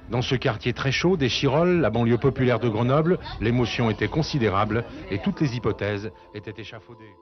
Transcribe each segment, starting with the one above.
Dans ce quartier très chaud d'Échirolles, la banlieue populaire de Grenoble, l'émotion était considérable et toutes les hypothèses étaient échafaudées.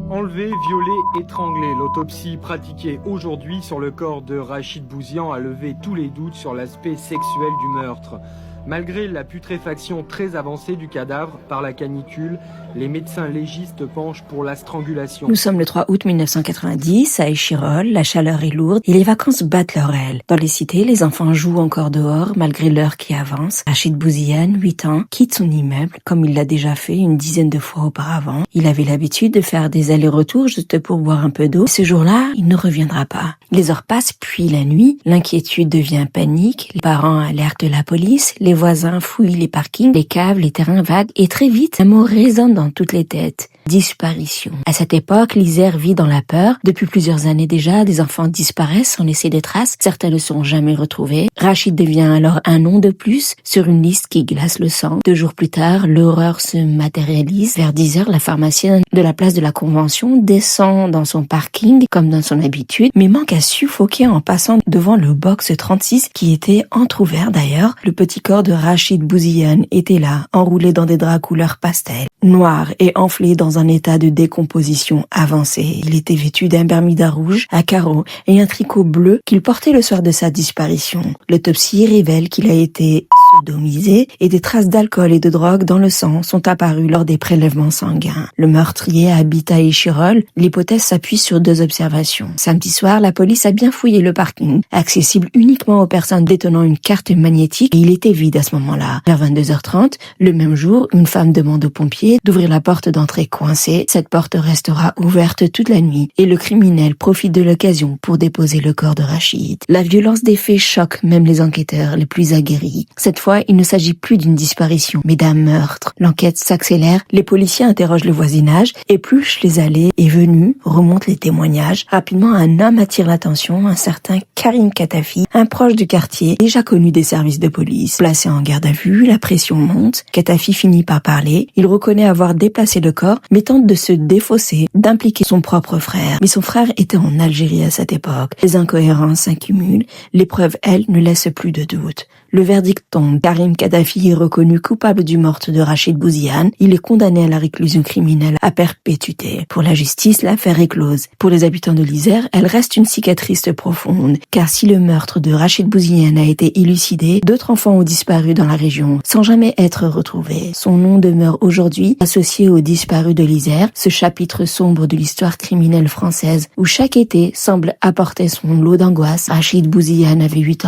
Enlevé, violé, étranglé, l'autopsie pratiquée aujourd'hui sur le corps de Rachid Bouzian a levé tous les doutes sur l'aspect sexuel du meurtre. Malgré la putréfaction très avancée du cadavre par la canicule, les médecins légistes penchent pour la strangulation. Nous sommes le 3 août 1990, à Échirolles, la chaleur est lourde et les vacances battent leur aile. Dans les cités, les enfants jouent encore dehors malgré l'heure qui avance. Rachid Bouzian, 8 ans, quitte son immeuble comme il l'a déjà fait une dizaine de fois auparavant. Il avait l'habitude de faire des allers-retours juste pour boire un peu d'eau. Ce jour-là, il ne reviendra pas. Les heures passent, puis la nuit, l'inquiétude devient panique. Les parents alertent la police, les voisins fouillent les parkings, les caves, les terrains vagues et très vite, un mot résonne dans toutes les têtes. Disparition. À cette époque, l'Isère vit dans la peur. Depuis plusieurs années déjà, des enfants disparaissent sans laisser des traces. Certains ne sont jamais retrouvés. Rachid devient alors un nom de plus sur une liste qui glace le sang. 2 jours plus tard, l'horreur se matérialise. Vers 10 heures, la pharmacienne de la place de la Convention descend dans son parking comme dans son habitude, mais manque à suffoquer en passant devant le box 36 qui était entrouvert d'ailleurs. Le petit corps de Rachid Bouzian était là, enroulé dans des draps couleur pastel, noir et enflé dans un état de décomposition avancée. Il était vêtu d'un bermuda rouge à carreaux et un tricot bleu qu'il portait le soir de sa disparition. L'autopsie révèle qu'il a été sodomisé et des traces d'alcool et de drogue dans le sang sont apparues lors des prélèvements sanguins. Le meurtrier habite à Échirolles. L'hypothèse s'appuie sur 2 observations. Samedi soir, la police a bien fouillé le parking, accessible uniquement aux personnes détenant une carte magnétique, et il était vide à ce moment-là. Vers 22h30, le même jour, une femme demande aux pompiers d'ouvrir la porte d'entrée coincée. Cette porte restera ouverte toute la nuit et le criminel profite de l'occasion pour déposer le corps de Rachid. La violence des faits choque même les enquêteurs les plus aguerris. Cette fois, il ne s'agit plus d'une disparition, mais d'un meurtre. L'enquête s'accélère, les policiers interrogent le voisinage, épluchent les allées et venues, remontent les témoignages. Rapidement, un homme attire l'attention, un certain Karim Katafi, un proche du quartier, déjà connu des services de police. Placé en garde à vue, la pression monte. Katafi finit par parler. Il reconnaît avoir déplacé le corps, mais tente de se défausser, d'impliquer son propre frère. Mais son frère était en Algérie à cette époque. Les incohérences s'accumulent. Les preuves, elles, ne laissent plus de doute. Le verdict tombe. Karim Katafi est reconnu coupable du meurtre de Rachid Bouzian. Il est condamné à la réclusion criminelle à perpétuité. Pour la justice, l'affaire est close. Pour les habitants de l'Isère, elle reste une cicatrice profonde. Car si le meurtre de Rachid Bouzian a été élucidé, d'autres enfants ont disparu dans la région sans jamais être retrouvés. Son nom demeure aujourd'hui associé aux disparus de l'Isère, ce chapitre sombre de l'histoire criminelle française où chaque été semble apporter son lot d'angoisse. Rachid Bouzian avait 8 ans.